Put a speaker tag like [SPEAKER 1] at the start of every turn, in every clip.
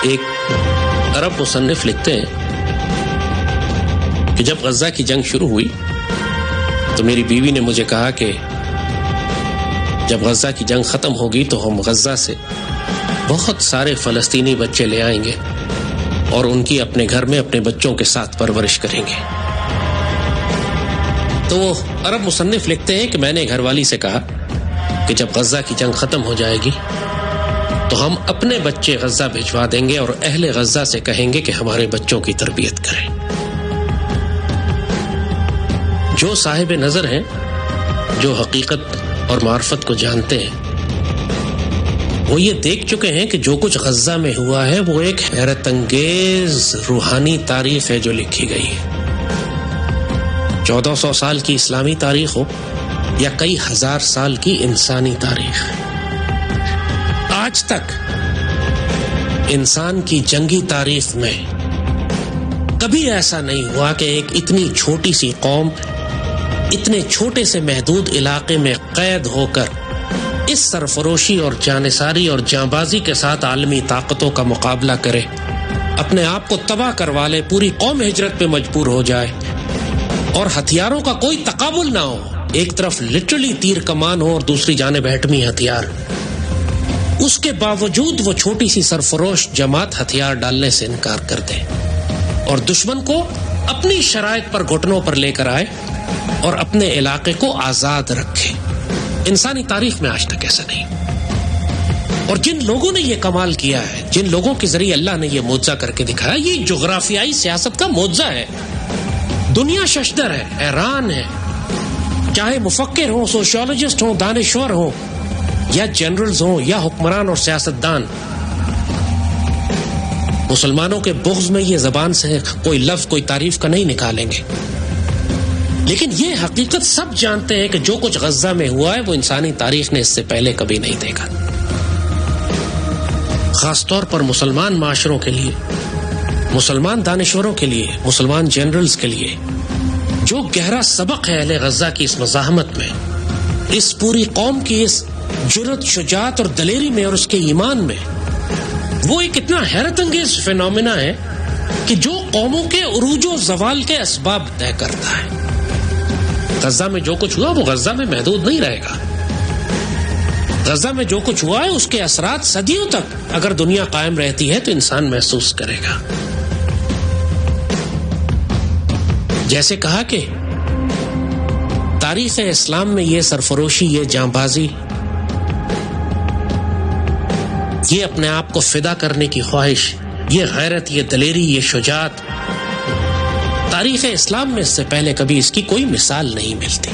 [SPEAKER 1] ایک عرب مصنف لکھتے ہیں کہ جب غزہ کی جنگ شروع ہوئی تو میری بیوی نے مجھے کہا کہ جب غزہ کی جنگ ختم ہوگی تو ہم غزہ سے بہت سارے فلسطینی بچے لے آئیں گے اور ان کی اپنے گھر میں اپنے بچوں کے ساتھ پرورش کریں گے. تو وہ عرب مصنف لکھتے ہیں کہ میں نے گھر والی سے کہا کہ جب غزہ کی جنگ ختم ہو جائے گی تو ہم اپنے بچے غزہ بھجوا دیں گے اور اہل غزہ سے کہیں گے کہ ہمارے بچوں کی تربیت کریں. جو صاحب نظر ہیں، جو حقیقت اور معرفت کو جانتے ہیں، وہ یہ دیکھ چکے ہیں کہ جو کچھ غزہ میں ہوا ہے وہ ایک حیرت انگیز روحانی تاریخ ہے جو لکھی گئی ہے. 1400 سال کی اسلامی تاریخ ہو یا کئی ہزار سال کی انسانی تاریخ، آج تک انسان کی جنگی تاریخ میں کبھی ایسا نہیں ہوا کہ ایک اتنی چھوٹی سی قوم اتنے چھوٹے سے محدود علاقے میں قید ہو کر اس سرفروشی اور جانثاری اور جانبازی کے ساتھ عالمی طاقتوں کا مقابلہ کرے، اپنے آپ کو تباہ کروا لے، پوری قوم ہجرت پہ مجبور ہو جائے اور ہتھیاروں کا کوئی تقابل نہ ہو، ایک طرف لٹرلی تیر کمان ہو اور دوسری جانب ایٹمی ہتھیار. اس کے باوجود وہ چھوٹی سی سرفروش جماعت ہتھیار ڈالنے سے انکار کر دے اور دشمن کو اپنی شرائط پر گھٹنوں پر لے کر آئے اور اپنے علاقے کو آزاد رکھے. انسانی تاریخ میں آج تک ایسا نہیں. اور جن لوگوں نے یہ کمال کیا ہے، جن لوگوں کے ذریعے اللہ نے یہ معجزہ کر کے دکھایا، یہ جغرافیائی سیاست کا معجزہ ہے. دنیا ششدر ہے، حیران ہے، چاہے مفکر ہوں، سوشیولوجسٹ ہوں، دانشور ہوں، یا جنرلز ہوں یا حکمران اور سیاستدان. مسلمانوں کے بغض میں یہ زبان سے کوئی لفظ، کوئی تعریف کا نہیں نکالیں گے، لیکن یہ حقیقت سب جانتے ہیں کہ جو کچھ غزہ میں ہوا ہے وہ انسانی تاریخ نے اس سے پہلے کبھی نہیں دیکھا. خاص طور پر مسلمان معاشروں کے لیے، مسلمان دانشوروں کے لیے، مسلمان جنرلز کے لیے جو گہرا سبق ہے اہل غزہ کی اس مزاحمت میں، اس پوری قوم کی اس جرأت، شجاعت اور دلیری میں اور اس کے ایمان میں، وہ ایک اتنا حیرت انگیز فینومینا ہے کہ جو قوموں کے عروج و زوال کے اسباب طے کرتا ہے. غزہ میں جو کچھ ہوا وہ غزہ میں محدود نہیں رہے گا. غزہ میں جو کچھ ہوا ہے اس کے اثرات صدیوں تک اگر دنیا قائم رہتی ہے تو انسان محسوس کرے گا. جیسے کہا کہ تاریخ اسلام میں یہ سرفروشی، یہ جانبازی، یہ اپنے آپ کو فدا کرنے کی خواہش، یہ غیرت، یہ دلیری، یہ شجاعت، تاریخ اسلام میں اس سے پہلے کبھی اس کی کوئی مثال نہیں ملتی.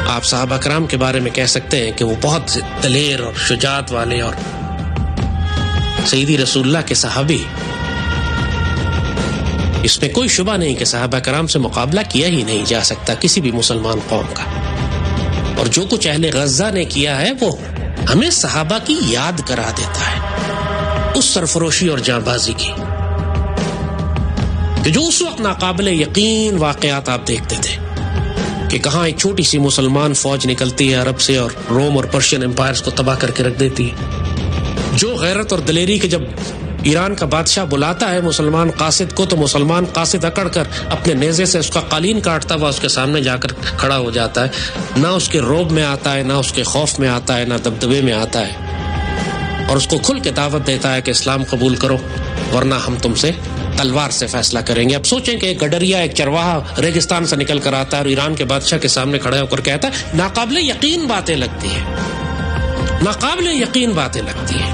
[SPEAKER 1] آپ صحابہ کرام کے بارے میں کہہ سکتے ہیں کہ وہ بہت دلیر اور شجاعت والے، اور سیدی رسول اللہ کے صحابی، اس میں کوئی شبہ نہیں کہ صحابہ کرام سے مقابلہ کیا ہی نہیں جا سکتا کسی بھی مسلمان قوم کا. اور جو کچھ اہل غزہ نے کیا ہے وہ ہمیں صحابہ کی یاد کرا دیتا ہے، اس سرفروشی اور جانبازی کی، کہ جو اس وقت ناقابل یقین واقعات آپ دیکھتے تھے کہ کہاں ایک چھوٹی سی مسلمان فوج نکلتی ہے عرب سے اور روم اور پرشین امپائرز کو تباہ کر کے رکھ دیتی ہے. جو غیرت اور دلیری کہ جب ایران کا بادشاہ بلاتا ہے مسلمان قاصد کو تو مسلمان قاصد اکڑ کر اپنے نیزے سے اس کا قالین کاٹتا ہوا اس کے سامنے جا کر کھڑا ہو جاتا ہے. نہ اس کے رعب میں آتا ہے، نہ اس کے خوف میں آتا ہے، نہ دبدبے میں آتا ہے، اور اس کو کھل کے دعوت دیتا ہے کہ اسلام قبول کرو ورنہ ہم تم سے تلوار سے فیصلہ کریں گے. اب سوچیں کہ ایک گڈریا، ایک چرواہا ریگستان سے نکل کر آتا ہے اور ایران کے بادشاہ کے سامنے کھڑا ہو کر کہتا ہے، ناقابل یقین باتیں لگتی ہیں، ناقابل یقین باتیں لگتی ہیں.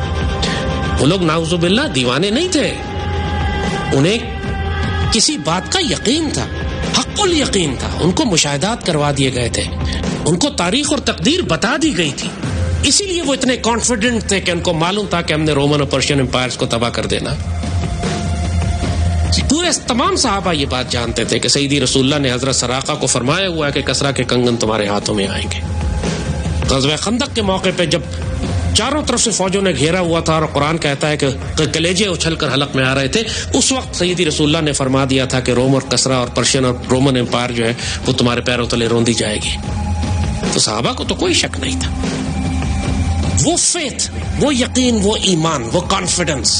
[SPEAKER 1] وہ لوگ نعوذ باللہ دیوانے نہیں تھے، انہیں کسی بات کا یقین تھا، حق الیقین تھا، ان کو مشاہدات کروا دیے گئے تھے، ان کو تاریخ اور تقدیر بتا دی گئی تھی. اسی لیے وہ اتنے کانفیڈنٹ تھے کہ ان کو معلوم تھا کہ ہم نے رومن اور پرشین امپائرز کو تباہ کر دینا. پورے تمام صحابہ یہ بات جانتے تھے کہ سیدی رسول اللہ نے حضرت سراقہ کو فرمایا ہوا ہے کہ کسرا کے کنگن تمہارے ہاتھوں میں آئیں گے. غزوہ خندق کے موقع پہ جب چاروں طرف سے فوجوں نے گھیرا ہوا تھا اور قرآن کہتا ہے کہ کلیجے اچھل کر حلق میں آ رہے تھے، اس وقت سیدی رسول اللہ نے فرما دیا تھا کہ روم اور کسرا اور پرشین اور رومن امپائر جو ہے وہ تمہارے پیروں تلے روندی جائے گی. تو صحابہ کو تو کوئی شک نہیں تھا، وہ فیتھ، وہ یقین، وہ ایمان، وہ کانفیڈنس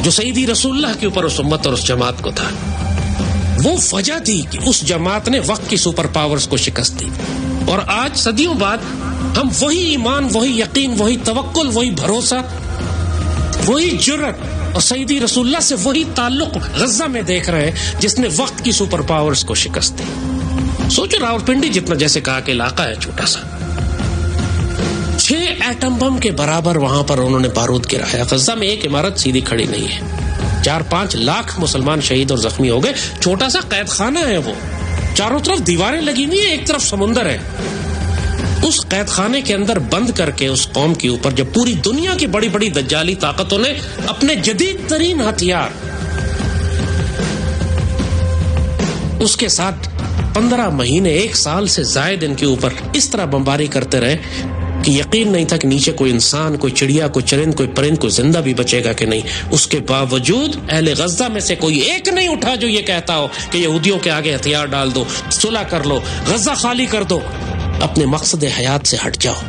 [SPEAKER 1] جو سیدی رسول اللہ کے اوپر اس امت اور اس جماعت کو تھا، وہ وجہ تھی کہ اس جماعت نے وقت کی سپر پاورز کو شکست دی. اور آج صدیوں بعد ہم وہی ایمان، وہی یقین، وہی توکل، وہی بھروسہ، وہی جرأت اور سیدی رسول اللہ سے وہی تعلق غزہ میں دیکھ رہے ہیں جس نے وقت کی سپر پاورز کو شکست دی. سوچو راولپنڈی جتنا جیسے کہا کہ علاقہ ہے چھوٹا سا، 6 ایٹم بم کے برابر وہاں پر انہوں نے بارود گرایا. غزہ میں ایک عمارت سیدھی کھڑی نہیں ہے، 4-5 لاکھ مسلمان شہید اور زخمی ہو گئے. چھوٹا سا قید خانہ ہے، وہ چاروں طرف دیواریں لگی ہوئی ہیں، ایک طرف سمندر ہے. اس قید خانے کے اندر بند کر کے اس قوم کے اوپر جب پوری دنیا کی بڑی بڑی دجالی طاقتوں نے اپنے جدید ترین ہتھیار اس کے ساتھ 15 مہینے 1 سال سے زائد ان کے اوپر اس طرح بمباری کرتے رہے کہ یقین نہیں تھا کہ نیچے کوئی انسان، کوئی چڑیا، کوئی چرند، کوئی پرند، کوئی زندہ بھی بچے گا کہ نہیں. اس کے باوجود اہل غزہ میں سے کوئی ایک نہیں اٹھا جو یہ کہتا ہو کہ یہودیوں کے آگے ہتھیار ڈال دو، صلح کر لو، غزہ خالی کر دو، اپنے مقصد حیات سے ہٹ جاؤ.